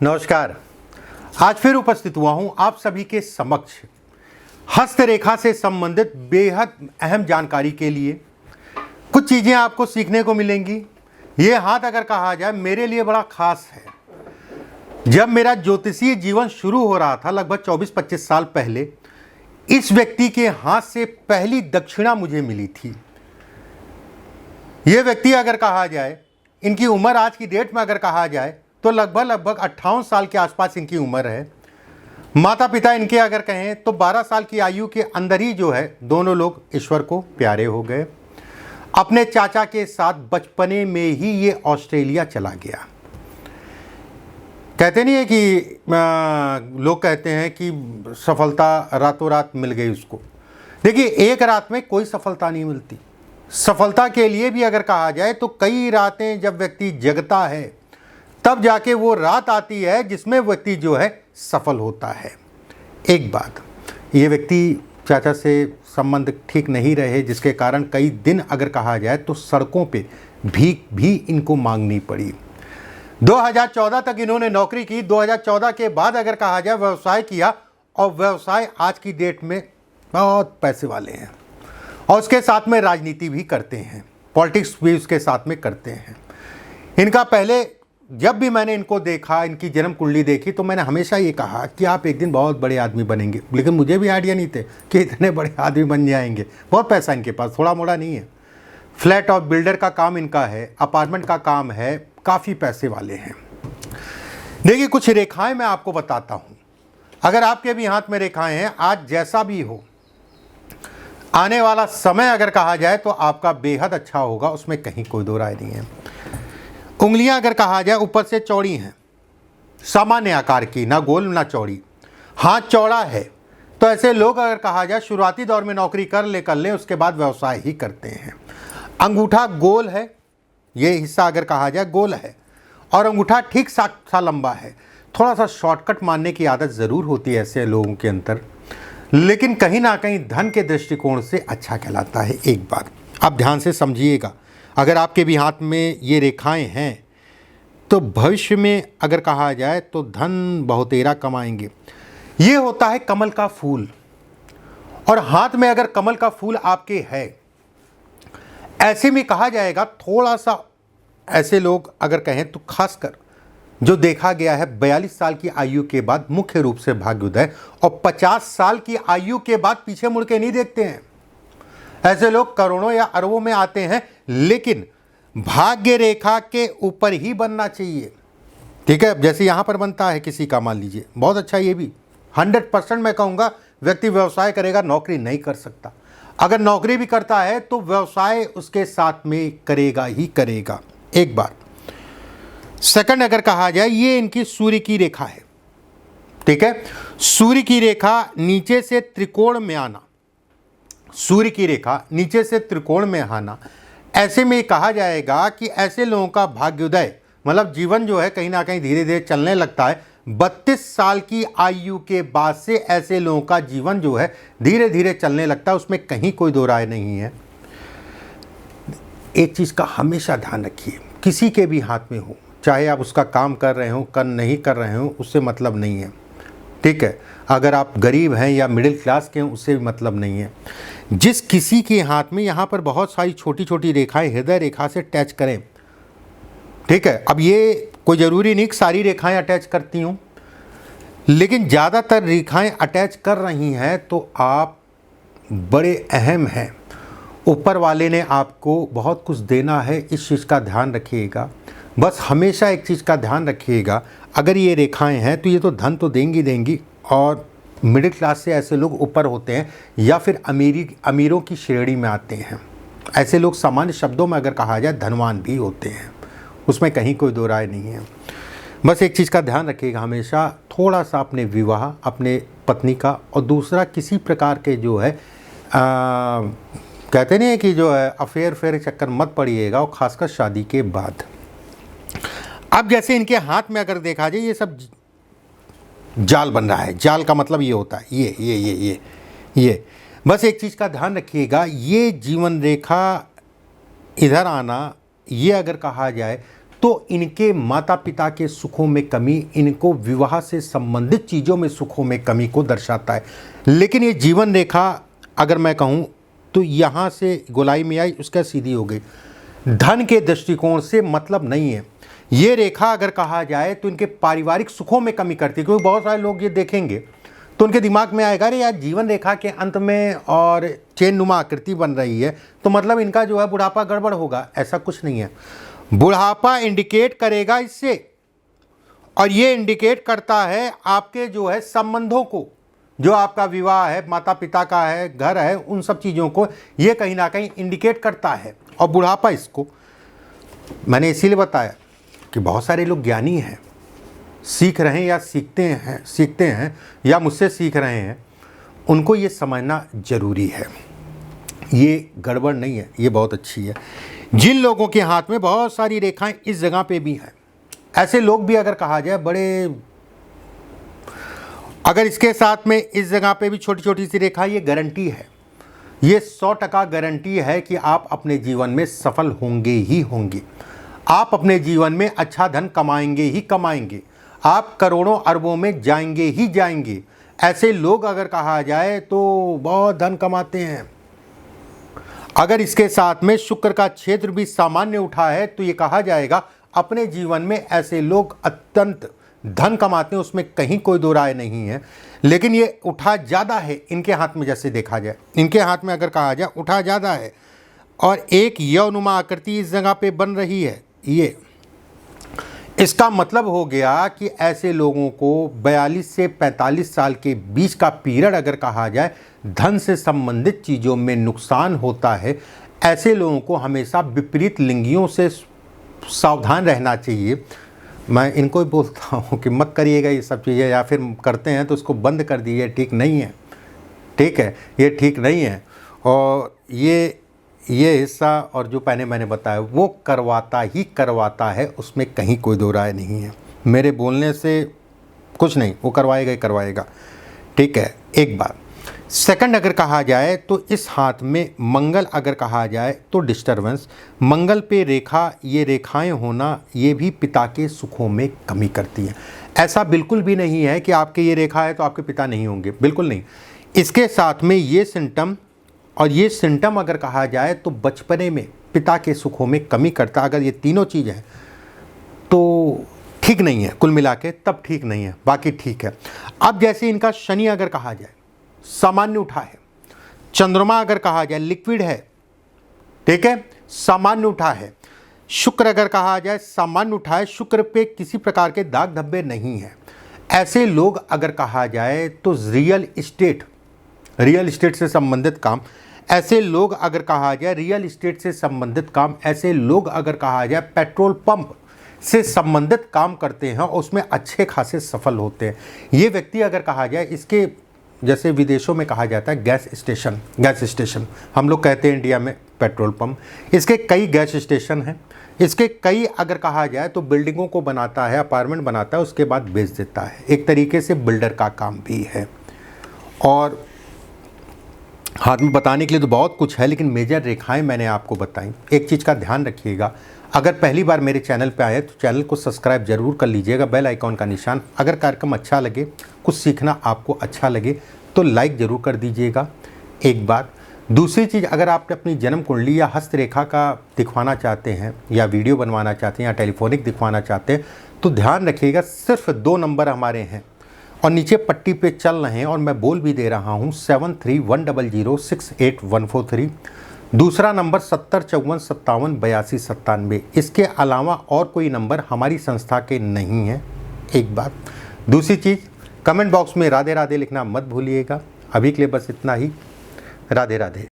नमस्कार। आज फिर उपस्थित हुआ हूं आप सभी के समक्ष हस्तरेखा से संबंधित बेहद अहम जानकारी के लिए। कुछ चीज़ें आपको सीखने को मिलेंगी। ये हाथ अगर कहा जाए मेरे लिए बड़ा खास है। जब मेरा ज्योतिषीय जीवन शुरू हो रहा था लगभग 24-25 साल पहले, इस व्यक्ति के हाथ से पहली दक्षिणा मुझे मिली थी। ये व्यक्ति अगर कहा जाए, इनकी उम्र आज की डेट में अगर कहा जाए तो लगभग 58 साल के आसपास इनकी उम्र है। माता पिता इनके अगर कहें तो 12 साल की आयु के अंदर ही जो है दोनों लोग ईश्वर को प्यारे हो गए। अपने चाचा के साथ बचपने में ही ये ऑस्ट्रेलिया चला गया। कहते नहीं है कि लोग कहते हैं कि सफलता रातों रात मिल गई उसको। देखिए, एक रात में कोई सफलता नहीं मिलती। सफलता के लिए भी अगर कहा जाए तो कई रातें जब व्यक्ति जगता है तब जाके वो रात आती है जिसमें व्यक्ति जो है सफल होता है। एक बात, ये व्यक्ति चाचा से संबंध ठीक नहीं रहे, जिसके कारण कई दिन अगर कहा जाए तो सड़कों पे भीख भी इनको मांगनी पड़ी। 2014 तक इन्होंने नौकरी की। 2014 के बाद अगर कहा जाए व्यवसाय किया, और व्यवसाय आज की डेट में बहुत पैसे वाले हैं, और उसके साथ में राजनीति भी करते हैं, पॉलिटिक्स भी उसके साथ में करते हैं। इनका पहले जब भी मैंने इनको देखा, इनकी जन्म कुंडली देखी, तो मैंने हमेशा ये कहा कि आप एक दिन बहुत बड़े आदमी बनेंगे। लेकिन मुझे भी आइडिया नहीं थे कि इतने बड़े आदमी बन जाएंगे। बहुत पैसा इनके पास, थोड़ा मोड़ा नहीं है। फ्लैट और बिल्डर का काम इनका है, अपार्टमेंट का काम है, काफ़ी पैसे वाले हैं। देखिए, कुछ रेखाएं मैं आपको बताता हूँ। अगर आपके भी हाथ में रेखाएं हैं, आज जैसा भी हो, आने वाला समय अगर कहा जाए तो आपका बेहद अच्छा होगा, उसमें कहीं कोई दो राय नहीं है। उंगलियां अगर कहा जाए ऊपर से चौड़ी हैं, सामान्य आकार की, ना गोल ना चौड़ी। हाथ चौड़ा है, तो ऐसे लोग अगर कहा जाए शुरुआती दौर में नौकरी कर ले उसके बाद व्यवसाय ही करते हैं। अंगूठा गोल है, ये हिस्सा अगर कहा जाए गोल है, और अंगूठा ठीक सा लंबा है। थोड़ा सा शॉर्टकट मारने की आदत ज़रूर होती है ऐसे लोगों के अंदर, लेकिन कहीं ना कहीं धन के दृष्टिकोण से अच्छा कहलाता है। एक बात आप ध्यान से समझिएगा, अगर आपके भी हाथ में ये रेखाएं हैं तो भविष्य में अगर कहा जाए तो धन बहुतेरा कमाएंगे। ये होता है कमल का फूल, और हाथ में अगर कमल का फूल आपके है, ऐसे में कहा जाएगा थोड़ा सा ऐसे लोग अगर कहें तो खासकर जो देखा गया है 42 साल की आयु के बाद मुख्य रूप से भाग्योदय, और 50 साल की आयु के बाद पीछे मुड़ के नहीं देखते हैं। ऐसे लोग करोड़ों या अरबों में आते हैं, लेकिन भाग्य रेखा के ऊपर ही बनना चाहिए। ठीक है, जैसे यहां पर बनता है किसी का, मान लीजिए, बहुत अच्छा। ये भी 100% मैं कहूंगा व्यक्ति व्यवसाय करेगा, नौकरी नहीं कर सकता। अगर नौकरी भी करता है तो व्यवसाय उसके साथ में करेगा ही करेगा। एक बार सेकंड अगर कहा जाए, ये इनकी सूर्य की रेखा है। ठीक है, सूर्य की रेखा नीचे से त्रिकोण में आना, सूर्य की रेखा नीचे से त्रिकोण में आना, ऐसे में कहा जाएगा कि ऐसे लोगों का भाग्योदय, मतलब जीवन जो है कहीं ना कहीं धीरे धीरे चलने लगता है। 32 साल की आयु के बाद से ऐसे लोगों का जीवन जो है धीरे धीरे चलने लगता है, उसमें कहीं कोई दो राय नहीं है। एक चीज़ का हमेशा ध्यान रखिए, किसी के भी हाथ में हो, चाहे आप उसका काम कर रहे हो कर नहीं कर रहे हो, उससे मतलब नहीं है। ठीक है, अगर आप गरीब हैं या मिडिल क्लास के हैं, उससे भी मतलब नहीं है। जिस किसी के हाथ में यहाँ पर बहुत सारी छोटी छोटी रेखाएं हृदय रेखा से अटैच करें, ठीक है, अब ये कोई ज़रूरी नहीं कि सारी रेखाएं अटैच करती हूँ, लेकिन ज़्यादातर रेखाएं अटैच कर रही हैं तो आप बड़े अहम हैं। ऊपर वाले ने आपको बहुत कुछ देना है, इस चीज़ का ध्यान रखिएगा। बस हमेशा एक चीज़ का ध्यान रखिएगा, अगर ये रेखाएं हैं तो ये तो धन तो देंगी, और मिडिल क्लास से ऐसे लोग ऊपर होते हैं या फिर अमीरों की श्रेणी में आते हैं। ऐसे लोग सामान्य शब्दों में अगर कहा जाए धनवान भी होते हैं, उसमें कहीं कोई दो राय नहीं है। बस एक चीज़ का ध्यान रखिएगा, हमेशा थोड़ा सा अपने विवाह, अपने पत्नी का, और दूसरा किसी प्रकार के जो है कहते नहीं है कि जो है अफेयर फेयर चक्कर मत पड़िएगा, और ख़ासकर शादी के बाद। अब जैसे इनके हाथ में अगर देखा जाए, ये सब जाल बन रहा है। जाल का मतलब ये होता है ये बस एक चीज़ का ध्यान रखिएगा, ये जीवन रेखा इधर आना, ये अगर कहा जाए तो इनके माता पिता के सुखों में कमी, इनको विवाह से संबंधित चीज़ों में सुखों में कमी को दर्शाता है। लेकिन ये जीवन रेखा अगर मैं कहूँ तो यहाँ से गोलाई में आई, उसका सीधी हो गई। धन के दृष्टिकोण से मतलब नहीं है। ये रेखा अगर कहा जाए तो इनके पारिवारिक सुखों में कमी करती है, क्योंकि बहुत सारे लोग ये देखेंगे तो उनके दिमाग में आएगा अरे यार जीवन रेखा के अंत में और चेन नुमा आकृति बन रही है तो मतलब इनका जो है बुढ़ापा गड़बड़ होगा। ऐसा कुछ नहीं है। बुढ़ापा इंडिकेट करेगा इससे, और ये इंडिकेट करता है आपके जो है संबंधों को, जो आपका विवाह है, माता पिता का है, घर है, उन सब चीज़ों को ये कहीं ना कहीं इंडिकेट करता है। और बुढ़ापा इसको मैंने इसीलिए बताया कि बहुत सारे लोग ज्ञानी हैं, सीख रहे हैं या सीखते हैं या मुझसे सीख रहे हैं, उनको ये समझना ज़रूरी है। ये गड़बड़ नहीं है, ये बहुत अच्छी है। जिन लोगों के हाथ में बहुत सारी रेखाएं इस जगह पे भी हैं, ऐसे लोग भी अगर कहा जाए बड़े, अगर इसके साथ में इस जगह पे भी छोटी छोटी सी रेखा, ये गारंटी है, ये 100% गारंटी है कि आप अपने जीवन में सफल होंगे ही होंगे। आप अपने जीवन में अच्छा धन कमाएंगे ही कमाएंगे, आप करोड़ों अरबों में जाएंगे ही जाएंगे। ऐसे लोग अगर कहा जाए तो बहुत धन कमाते हैं। अगर इसके साथ में शुक्र का क्षेत्र भी सामान्य उठा है तो ये कहा जाएगा अपने जीवन में ऐसे लोग अत्यंत धन कमाते हैं, उसमें कहीं कोई दो राय नहीं है। लेकिन ये उठा ज़्यादा है इनके हाथ में, जैसे देखा जाए इनके हाथ में अगर कहा जाए उठा ज़्यादा है, और एक यौनुमा आकृति इस जगह पे बन रही है। ये इसका मतलब हो गया कि ऐसे लोगों को 42 से 45 साल के बीच का पीरियड अगर कहा जाए धन से संबंधित चीज़ों में नुकसान होता है। ऐसे लोगों को हमेशा विपरीत लिंगियों से सावधान रहना चाहिए। मैं इनको ही बोलता हूँ कि मत करिएगा ये सब चीज़ें, या फिर करते हैं तो उसको बंद कर दीजिए, ठीक नहीं है, ठीक है, ये ठीक नहीं है। और ये हिस्सा और जो पहले मैंने बताया वो करवाता ही करवाता है, उसमें कहीं कोई दो राय नहीं है। मेरे बोलने से कुछ नहीं, वो करवाएगा ही करवाएगा, ठीक है। एक बात सेकंड अगर कहा जाए तो इस हाथ में मंगल अगर कहा जाए तो डिस्टर्बेंस, मंगल पे रेखा, ये रेखाएं होना ये भी पिता के सुखों में कमी करती हैं। ऐसा बिल्कुल भी नहीं है कि आपके ये रेखा है तो आपके पिता नहीं होंगे, बिल्कुल नहीं। इसके साथ में ये सिम्टम और ये सिम्टम अगर कहा जाए तो बचपने में पिता के सुखों में कमी करता। अगर ये तीनों चीज़ हैं तो ठीक नहीं है, कुल मिला के तब ठीक नहीं है, बाकी ठीक है। अब जैसे इनका शनि अगर कहा जाए सामान्य उठा है, चंद्रमा अगर कहा जाए लिक्विड है, ठीक है, सामान्य उठा है, शुक्र अगर कहा जाए सामान्य उठा है, शुक्र पे किसी प्रकार के दाग धब्बे नहीं है। ऐसे लोग अगर कहा जाए तो रियल इस्टेट से संबंधित काम, ऐसे लोग अगर कहा जाए रियल इस्टेट से संबंधित काम, ऐसे लोग अगर कहा जाए पेट्रोल पंप से संबंधित काम करते हैं और उसमें अच्छे खासे सफल होते हैं। ये व्यक्ति अगर कहा जाए, इसके जैसे विदेशों में कहा जाता है गैस स्टेशन, हम लोग कहते हैं इंडिया में पेट्रोल पंप, इसके कई गैस स्टेशन हैं। इसके कई अगर कहा जाए तो बिल्डिंगों को बनाता है, अपार्टमेंट बनाता है, उसके बाद बेच देता है। एक तरीके से बिल्डर का काम भी है। और हाथ में बताने के लिए तो बहुत कुछ है, लेकिन मेजर रेखाएं मैंने आपको बताई। एक चीज़ का ध्यान रखिएगा, अगर पहली बार मेरे चैनल पे आए तो चैनल को सब्सक्राइब जरूर कर लीजिएगा, बेल आइकॉन का निशान। अगर कार्यक्रम अच्छा लगे, कुछ सीखना आपको अच्छा लगे तो लाइक ज़रूर कर दीजिएगा, एक बात। दूसरी चीज़, अगर आप अपनी जन्म कुंडली या हस्तरेखा का दिखवाना चाहते हैं या वीडियो बनवाना चाहते हैं या टेलीफोनिक दिखवाना चाहते हैं तो ध्यान रखिएगा, सिर्फ 2 नंबर हमारे हैं और नीचे पट्टी पे चल रहे हैं और मैं बोल भी दे रहा हूँ 7310068143। दूसरा नंबर 7054578297। इसके अलावा और कोई नंबर हमारी संस्था के नहीं है, एक बात। दूसरी चीज़, कमेंट बॉक्स में राधे राधे लिखना मत भूलिएगा। अभी के लिए बस इतना ही। राधे राधे।